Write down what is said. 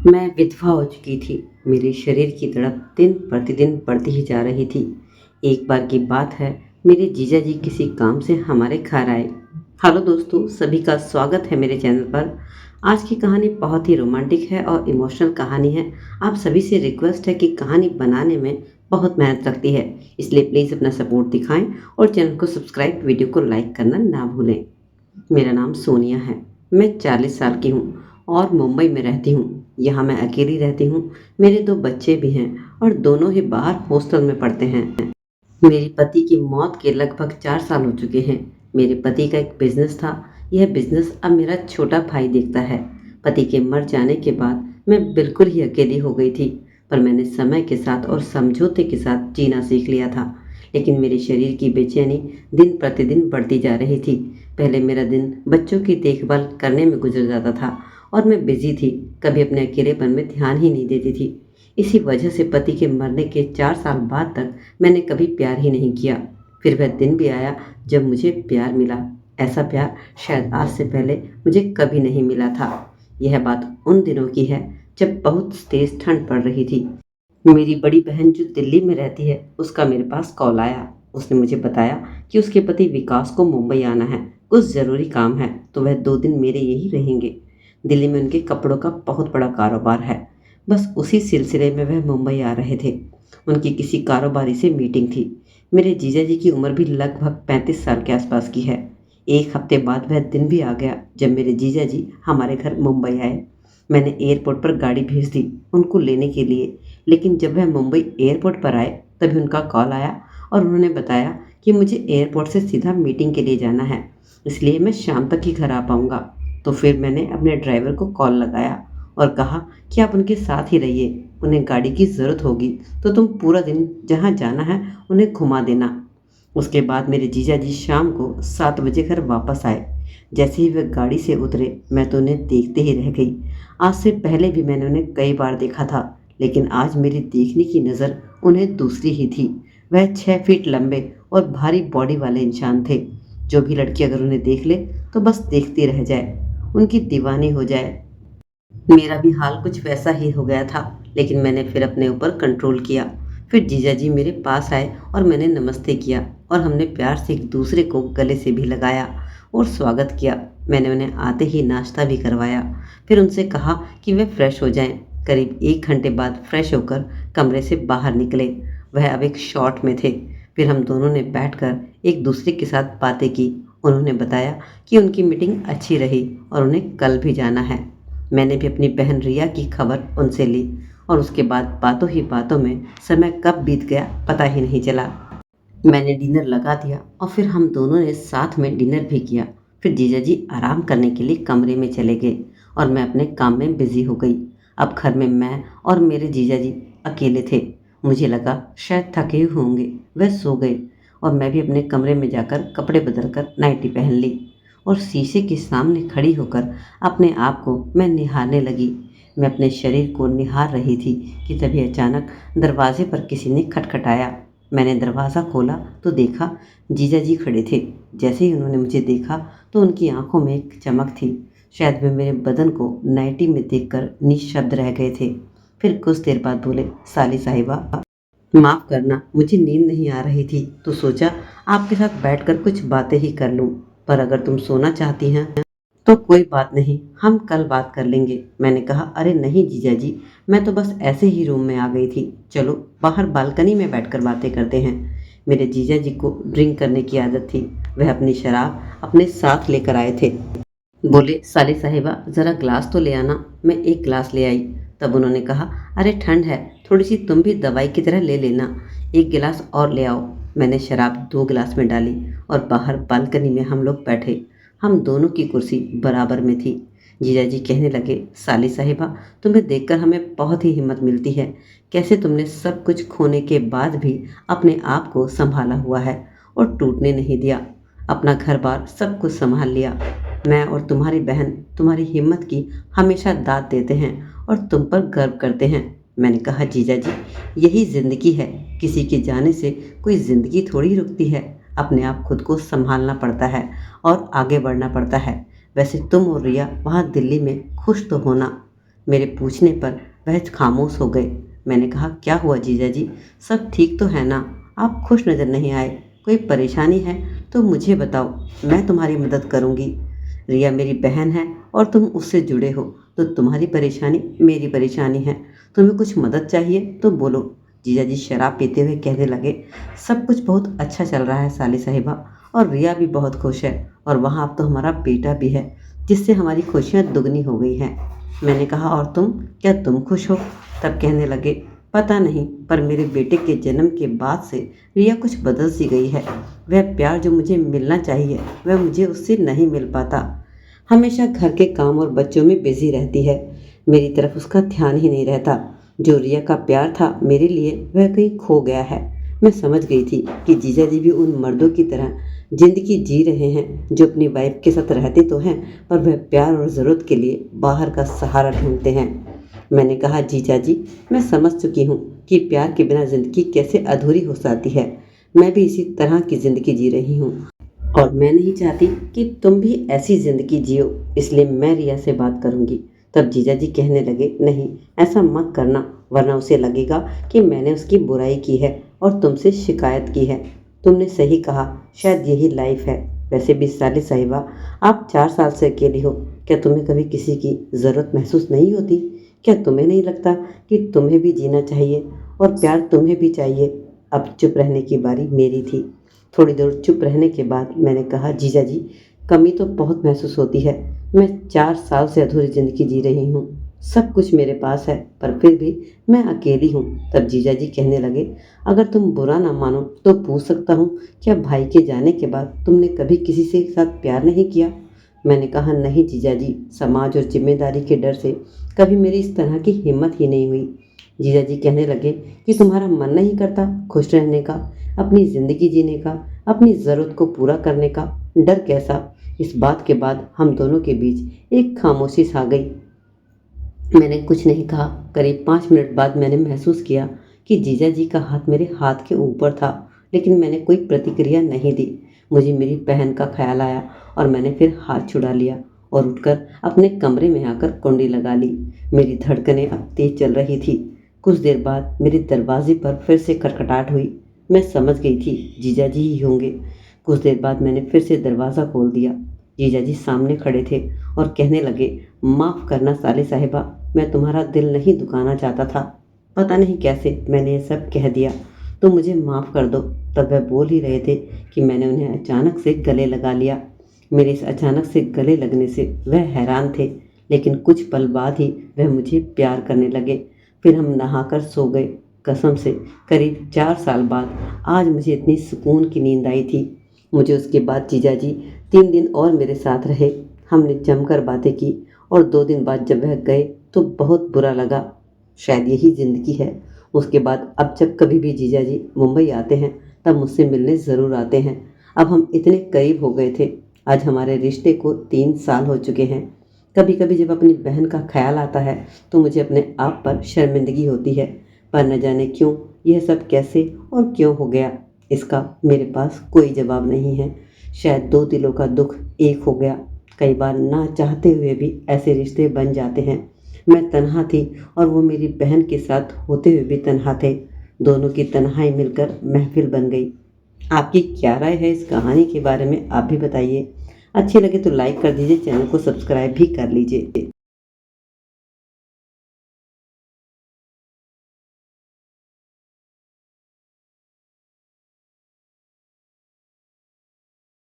मैं विधवा हो चुकी थी। मेरे शरीर की तड़प दिन प्रतिदिन बढ़ती ही जा रही थी। एक बार की बात है, मेरे जीजा जी किसी काम से हमारे घर आए। हेलो दोस्तों, सभी का स्वागत है मेरे चैनल पर। आज की कहानी बहुत ही रोमांटिक है और इमोशनल कहानी है। आप सभी से रिक्वेस्ट है कि कहानी बनाने में बहुत मेहनत लगती है, इसलिए प्लीज़ अपना सपोर्ट दिखाएं और चैनल को सब्सक्राइब, वीडियो को लाइक करना ना भूलें। मेरा नाम सोनिया है। मैं 40 साल की हूँ और मुंबई में रहती हूँ। यहाँ मैं अकेली रहती हूँ। मेरे 2 बच्चे भी हैं और दोनों ही बाहर हॉस्टल में पढ़ते हैं। मेरे पति की मौत के लगभग 4 साल हो चुके हैं। मेरे पति का एक बिजनेस था। यह बिजनेस अब मेरा छोटा भाई देखता है। पति के मर जाने के बाद मैं बिल्कुल ही अकेली हो गई थी, पर मैंने समय के साथ और समझौते के साथ जीना सीख लिया था। लेकिन मेरे शरीर की बेचैनी दिन प्रतिदिन बढ़ती जा रही थी। पहले मेरा दिन बच्चों की देखभाल करने में गुजर जाता था और मैं बिजी थी, कभी अपने अकेलेपन में ध्यान ही नहीं देती थी। इसी वजह से पति के मरने के 4 साल बाद तक मैंने कभी प्यार ही नहीं किया। फिर वह दिन भी आया जब मुझे प्यार मिला। ऐसा प्यार शायद आज से पहले मुझे कभी नहीं मिला था। यह बात उन दिनों की है जब बहुत तेज ठंड पड़ रही थी। मेरी बड़ी बहन जो दिल्ली में रहती है, उसका मेरे पास कॉल आया। उसने मुझे बताया कि उसके पति विकास को मुंबई आना है, कुछ ज़रूरी काम है, तो वह 2 दिन मेरे यहीं रहेंगे। दिल्ली में उनके कपड़ों का बहुत बड़ा कारोबार है। बस उसी सिलसिले में वह मुंबई आ रहे थे। उनकी किसी कारोबारी से मीटिंग थी। मेरे जीजा जी की उम्र भी लगभग 35 साल के आसपास की है। एक हफ्ते बाद वह दिन भी आ गया जब मेरे जीजा जी हमारे घर मुंबई आए। मैंने एयरपोर्ट पर गाड़ी भेज दी उनको लेने के लिए, लेकिन जब वह मुंबई एयरपोर्ट पर आए तभी उनका कॉल आया और उन्होंने बताया कि मुझे एयरपोर्ट से सीधा मीटिंग के लिए जाना है, इसलिए मैं शाम तक ही घर आ पाऊँगा। तो फिर मैंने अपने ड्राइवर को कॉल लगाया और कहा कि आप उनके साथ ही रहिए, उन्हें गाड़ी की ज़रूरत होगी तो तुम पूरा दिन जहाँ जाना है उन्हें घुमा देना। उसके बाद मेरे जीजा जी शाम को 7 बजे घर वापस आए। जैसे ही वे गाड़ी से उतरे मैं तो उन्हें देखते ही रह गई। आज से पहले भी मैंने उन्हें कई बार देखा था, लेकिन आज मेरी देखने की नज़र उन्हें दूसरी ही थी। वह 6 फीट लंबे और भारी बॉडी वाले इंसान थे। जो भी लड़की अगर उन्हें देख ले तो बस देखती रह जाए, उनकी दीवानी हो जाए। मेरा भी हाल कुछ वैसा ही हो गया था, लेकिन मैंने फिर अपने ऊपर कंट्रोल किया। फिर जीजाजी मेरे पास आए और मैंने नमस्ते किया और हमने प्यार से एक दूसरे को गले से भी लगाया और स्वागत किया। मैंने उन्हें आते ही नाश्ता भी करवाया। फिर उनसे कहा कि वे फ्रेश हो जाएं। करीब 1 घंटे बाद फ्रेश होकर कमरे से बाहर निकले। वह अब एक शॉर्ट में थे। फिर हम दोनों ने बैठकर एक दूसरे के साथ बातें की। उन्होंने बताया कि उनकी मीटिंग अच्छी रही और उन्हें कल भी जाना है। मैंने भी अपनी बहन रिया की खबर उनसे ली और उसके बाद बातों ही बातों में समय कब बीत गया पता ही नहीं चला। मैंने डिनर लगा दिया और फिर हम दोनों ने साथ में डिनर भी किया। फिर जीजा जी आराम करने के लिए कमरे में चले गए और मैं अपने काम में बिजी हो गई। अब घर में मैं और मेरे जीजा जी अकेले थे। मुझे लगा शायद थके हुए होंगे, वह सो गए और मैं भी अपने कमरे में जाकर कपड़े बदल कर नाइटी पहन ली और शीशे के सामने खड़ी होकर अपने आप को मैं निहारने लगी। मैं अपने शरीर को निहार रही थी कि तभी अचानक दरवाजे पर किसी ने खटखटाया। मैंने दरवाज़ा खोला तो देखा जीजा जी खड़े थे। जैसे ही उन्होंने मुझे देखा तो उनकी आंखों में एक चमक थी। शायद वे मेरे बदन को नाइटी में देखकर निशब्द रह गए थे। फिर कुछ देर बाद बोले, साली साहिबा, माफ़ करना, मुझे नींद नहीं आ रही थी तो सोचा आपके साथ बैठकर कुछ बातें ही कर लूं, पर अगर तुम सोना चाहती हैं तो कोई बात नहीं, हम कल बात कर लेंगे। मैंने कहा, अरे नहीं जीजा जी, मैं तो बस ऐसे ही रूम में आ गई थी, चलो बाहर बालकनी में बैठकर बातें करते हैं। मेरे जीजा जी को ड्रिंक करने की आदत थी। वह अपनी शराब अपने साथ लेकर आए थे। बोले, साली साहिबा, ज़रा ग्लास तो ले आना। मैं एक ग्लास ले आई। तब उन्होंने कहा, अरे ठंड है, थोड़ी सी तुम भी दवाई की तरह ले लेना, एक गिलास और ले आओ। मैंने शराब 2 गिलास में डाली और बाहर बालकनी में हम लोग बैठे। हम दोनों की कुर्सी बराबर में थी। जीजाजी कहने लगे, साली साहिबा, तुम्हें देखकर हमें बहुत ही हिम्मत मिलती है। कैसे तुमने सब कुछ खोने के बाद भी अपने आप को संभाला हुआ है और टूटने नहीं दिया। अपना घर बार सब कुछ संभाल लिया। मैं और तुम्हारी बहन तुम्हारी हिम्मत की हमेशा दाद देते हैं और तुम पर गर्व करते हैं। मैंने कहा, जीजा जी, यही ज़िंदगी है, किसी के जाने से कोई ज़िंदगी थोड़ी रुकती है। अपने आप खुद को संभालना पड़ता है और आगे बढ़ना पड़ता है। वैसे तुम और रिया वहाँ दिल्ली में खुश तो होना। मेरे पूछने पर वह खामोश हो गए। मैंने कहा, क्या हुआ जीजा जी, सब ठीक तो है ना? आप खुश नज़र नहीं आए। कोई परेशानी है तो मुझे बताओ, मैं तुम्हारी मदद करूँगी। रिया मेरी बहन है और तुम उससे जुड़े हो, तो तुम्हारी परेशानी मेरी परेशानी है। तुम्हें कुछ मदद चाहिए तो बोलो। जीजा जी शराब पीते हुए कहने लगे, सब कुछ बहुत अच्छा चल रहा है साली साहिबा, और रिया भी बहुत खुश है, और वहाँ अब तो हमारा बेटा भी है, जिससे हमारी खुशियाँ दुगनी हो गई हैं। मैंने कहा, और तुम, क्या तुम खुश हो? तब कहने लगे, पता नहीं, पर मेरे बेटे के जन्म के बाद से रिया कुछ बदल सी गई है। वह प्यार जो मुझे मिलना चाहिए वह मुझे उससे नहीं मिल पाता। हमेशा घर के काम और बच्चों में बिजी रहती है, मेरी तरफ उसका ध्यान ही नहीं रहता। जो रिया का प्यार था मेरे लिए वह कहीं खो गया है। मैं समझ गई थी कि जीजा जी भी उन मर्दों की तरह जिंदगी जी रहे हैं जो अपनी वाइफ के साथ रहते तो हैं, पर वह प्यार और ज़रूरत के लिए बाहर का सहारा ढूंढते हैं। मैंने कहा, जीजा जी, मैं समझ चुकी हूँ कि प्यार के बिना ज़िंदगी कैसे अधूरी हो जाती है। मैं भी इसी तरह की ज़िंदगी जी रही हूँ, और मैं नहीं चाहती कि तुम भी ऐसी ज़िंदगी जियो, इसलिए मैं रिया से बात करूँगी। तब जीजा जी कहने लगे, नहीं, ऐसा मत करना, वरना उसे लगेगा कि मैंने उसकी बुराई की है और तुमसे शिकायत की है। तुमने सही कहा, शायद यही लाइफ है। वैसे भी साली साहिबा, आप 4 साल से अकेली हो। क्या तुम्हें कभी किसी की ज़रूरत महसूस नहीं होती? क्या तुम्हें नहीं लगता कि तुम्हें भी जीना चाहिए और प्यार तुम्हें भी चाहिए? अब चुप रहने की बारी मेरी थी। थोड़ी देर चुप रहने के बाद मैंने कहा, जीजा जी, कमी तो बहुत महसूस होती है। मैं 4 साल से अधूरी ज़िंदगी जी रही हूँ। सब कुछ मेरे पास है, पर फिर भी मैं अकेली हूँ। तब जीजा जी कहने लगे, अगर तुम बुरा ना मानो तो पूछ सकता हूँ, क्या भाई के जाने के बाद तुमने कभी किसी से साथ प्यार नहीं किया? मैंने कहा, नहीं जीजा जी, समाज और जिम्मेदारी के डर से कभी मेरी इस तरह की हिम्मत ही नहीं हुई। जीजा जी कहने लगे कि तुम्हारा मन नहीं करता खुश रहने का, अपनी ज़िंदगी जीने का, अपनी ज़रूरत को पूरा करने का? डर कैसा? इस बात के बाद हम दोनों के बीच एक खामोशी छा गई। मैंने कुछ नहीं कहा। करीब 5 मिनट बाद मैंने महसूस किया कि जीजा जी का हाथ मेरे हाथ के ऊपर था, लेकिन मैंने कोई प्रतिक्रिया नहीं दी। मुझे मेरी बहन का ख्याल आया और मैंने फिर हाथ छुड़ा लिया और उठकर अपने कमरे में आकर कुंडी लगा ली। मेरी धड़कनें अब तेज चल रही थी। कुछ देर बाद मेरे दरवाजे पर फिर से खटखटाहट हुई। मैं समझ गई थी जीजा जी ही होंगे। कुछ देर बाद मैंने फिर से दरवाज़ा खोल दिया। जीजा जी सामने खड़े थे और कहने लगे, माफ़ करना साली साहिबा, मैं तुम्हारा दिल नहीं दुखाना चाहता था। पता नहीं कैसे मैंने ये सब कह दिया, तो मुझे माफ़ कर दो। तब वह बोल ही रहे थे कि मैंने उन्हें अचानक से गले लगा लिया। मेरे इस अचानक से गले लगने से वह हैरान थे, लेकिन कुछ पल बाद ही वह मुझे प्यार करने लगे। फिर हम नहाकर सो गए। कसम से, करीब 4 साल बाद आज मुझे इतनी सुकून की नींद आई थी। मुझे उसके बाद जीजा जी 3 दिन और मेरे साथ रहे। हमने जमकर बातें की, और 2 दिन बाद जब वह गए तो बहुत बुरा लगा। शायद यही ज़िंदगी है। उसके बाद अब जब कभी भी जीजा जी मुंबई आते हैं तब मुझसे मिलने ज़रूर आते हैं। अब हम इतने करीब हो गए थे। आज हमारे रिश्ते को 3 साल हो चुके हैं। कभी कभी जब अपनी बहन का ख्याल आता है तो मुझे अपने आप पर शर्मिंदगी होती है, पर न जाने क्यों यह सब कैसे और क्यों हो गया, इसका मेरे पास कोई जवाब नहीं है। शायद दो दिलों का दुख एक हो गया। कई बार ना चाहते हुए भी ऐसे रिश्ते बन जाते हैं। मैं तन्हा थी और वो मेरी बहन के साथ होते हुए भी तन्हा थे। दोनों की तन्हाई मिलकर महफिल बन गई। आपकी क्या राय है इस कहानी के बारे में, आप भी बताइए। अच्छी लगे तो लाइक कर दीजिए, चैनल को सब्सक्राइब भी कर लीजिए।